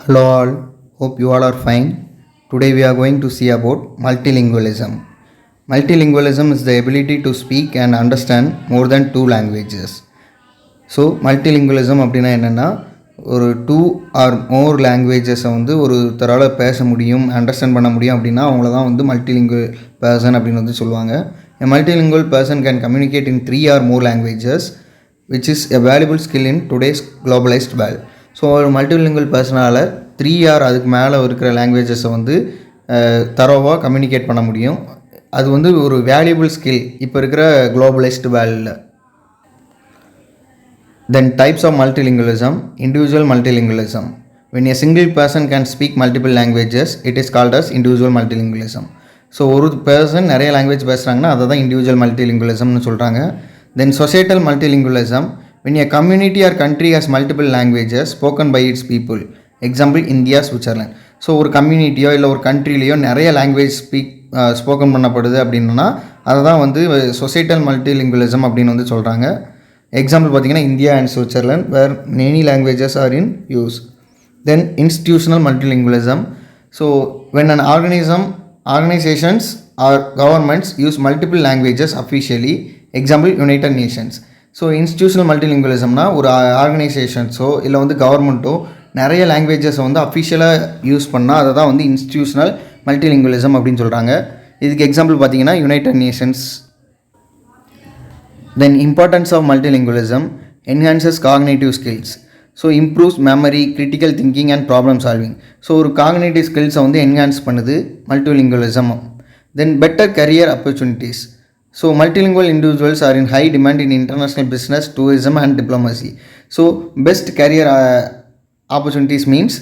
Hello all, hope you all are fine. Today we are going to see about multilingualism. Multilingualism is the ability to speak and understand more than two languages. So multilingualism அப்படின்னா என்னென்னா ஒரு 2 or more லாங்குவேஜஸை ஒருத்தரால் பேச முடியும், understand பண்ண முடியும் அப்படின்னா அவங்கள தான் மல்டிலிங்குவல் பர்சன் அப்படின்னு சொல்லுவாங்க. A multilingual person can communicate in 3 or more languages, which is a valuable skill in today's globalized world. So ஒரு மல்டிலிங்குவல் பர்சனால் 3 or அதுக்கு மேலே இருக்கிற லாங்குவேஜஸை தரோவாக கம்யூனிகேட் பண்ண முடியும். அது ஒரு வேல்யூபிள் ஸ்கில் இப்போ இருக்கிற குளோபலைஸ்டு வேர்ல்டில். Then types of multilingualism. Individual multilingualism. When a single person can speak multiple languages, it is called as individual multilingualism. So ஒரு பர்சன் நிறைய லாங்குவேஜ் பேசுகிறாங்கன்னா அதை தான் இண்டிவிஜுவல் மல்டிலிங்குவலிசம்னு சொல்கிறாங்க. தென் societal மல்டிலிங்குவலிசம். when a community or country has multiple languages spoken by its people. Example India, Switzerland. So ஒரு கம்யூனிட்டியோ இல்லை ஒரு கண்ட்ரிலேயோ நிறைய language spoken பண்ணப்படுது அப்படின்னா அதை தான் சொசைட்டல் மல்டிலிங்குவலிசம் அப்படின்னு சொல்கிறாங்க. எக்ஸாம்பிள் பார்த்திங்கன்னா India and Switzerland where many languages are in use. Then institutional multilingualism. So when an organizations or governments use multiple languages officially. Example United Nations. So institutional மல்டிலிங்குவலிசம்னா ஒரு ஆர்கனைசேஷன்ஸோ இல்லை கவர்மெண்ட்டோ நிறைய லாங்குவேஜஸை அஃபிஷியலாக யூஸ் பண்ணால் அதை தான் இன்ஸ்டிடியூஷனல் மல்டிலிங்குவலிசம் அப்படின்னு சொல்கிறாங்க. இதுக்கு எக்ஸாம்பிள் பார்த்திங்கன்னா United Nations. Then importance of multilingualism. Enhances cognitive skills. So improves memory, critical thinking and problem solving. So ஒரு cognitive skills enhance பண்ணுது multilingualism. Then better career opportunities. So multilingual individuals are in high demand in international business, tourism and diplomacy. So best career opportunities means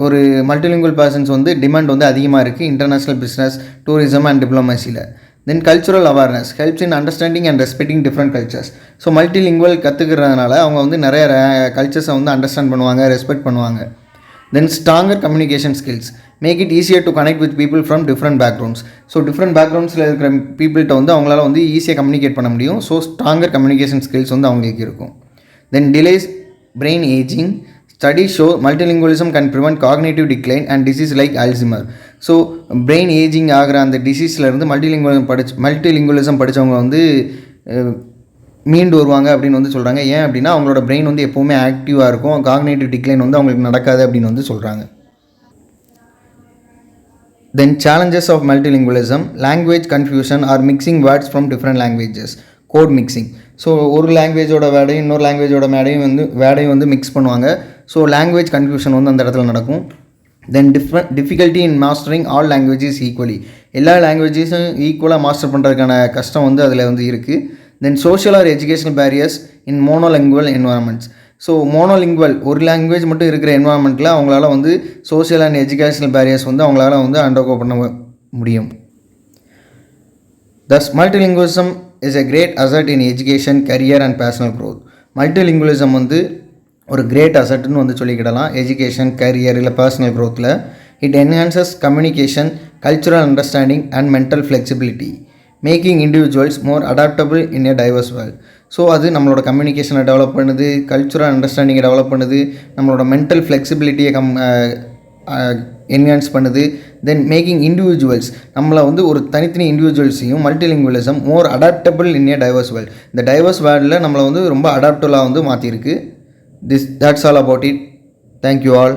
ஒரு multilingual persons demand அதிகமாக இருக்குது international business, tourism and டிப்ளமசியில். Then cultural awareness helps in understanding and respecting different cultures. So multilingual கற்றுக்கிறதுனால அவங்க நிறைய கல்ச்சர்ஸை understand பண்ணுவாங்க, respect பண்ணுவாங்க. Then stronger communication skills make it easier to connect with people from different backgrounds. So different பேக்ரவுண்ட்ஸில் இருக்கிற பீப்புள்கிட்ட அவங்களால ஈஸியாக கம்யூனிகேட் பண்ண முடியும். ஸோ ஸ்ட்ராங்கர் கம்யூனிகேஷன் ஸ்கில்ஸ் அவங்களுக்கு இருக்கும். Then delays brain aging. Studies show multilingualism can prevent cognitive decline and disease like Alzheimer. So brain ageing ஆகிற அந்த டிசீஸ்லேருந்து மல்டிலிங்குவலிசம் படித்தவங்க மீண்டு வருவாங்க அப்படின்னு சொல்கிறாங்க. ஏன் அப்படின்னா அவங்களோட பிரெயின் எப்போவுமே ஆக்டிவாக இருக்கும், காக்னேட்டிவ் டிக்ளைன் அவங்களுக்கு நடக்காது அப்படின்னு சொல்கிறாங்க. Then challenges of multilingualism. Language confusion or mixing words from different languages. Code mixing. So ஒரு லாங்குவேஜோட வேர்டையும் இன்னொரு லாங்குவேஜோட வேர்டையும் மிக்ஸ் பண்ணுவாங்க. ஸோ லாங்குவேஜ் கன்ஃபியூஷன் அந்த இடத்துல நடக்கும். Then difficulty in mastering all languages equally. எல்லா லாங்குவேஜஸும் ஈக்குவலாக மாஸ்டர் பண்ணுறதுக்கான கஷ்டம் அதில் இருக்குது. Then social or educational barriers in monolingual environments. So monolingual ஒரு லாங்குவேஜ் மட்டும் இருக்கிற என்வரான்மெண்ட்டில் அவங்களால சோஷியல் அண்ட் எஜுகேஷனல் பேரியர்ஸ் அவங்களால அண்டர்கோ பண்ண முடியும். Thus, multilingualism is a great asset in education, career and personal growth. Multilingualism ஒரு கிரேட் அசட்னு சொல்லிக்கிடலாம் எஜுகேஷன், கரியர் இல்லை பர்சனல் க்ரோத்தில். It enhances communication, cultural understanding and mental flexibility, making individuals more adaptable in a diverse world. So அது நம்மளோட கம்யூனிகேஷனை develop பண்ணுது, கல்ச்சுரல் அண்டர்ஸ்டாண்டிங்கை டெவலப் பண்ணுது, நம்மளோட மென்டல் ஃப்ளெக்சிபிலிட்டியை என்ஹான்ஸ் பண்ணுது. தென் மேக்கிங் இண்டிவிஜுவல்ஸ் நம்மளை ஒரு தனித்தனி இண்டிவிஜுவல்ஸையும் மல்டிலிங்குவலிசம் மோர் adaptable in a diverse world. இந்த டைவர்ஸ் வேர்ல்டில் நம்மளை ரொம்ப அடாப்டபுளாக மாற்றிருக்கு. That's all about it. Thank you all.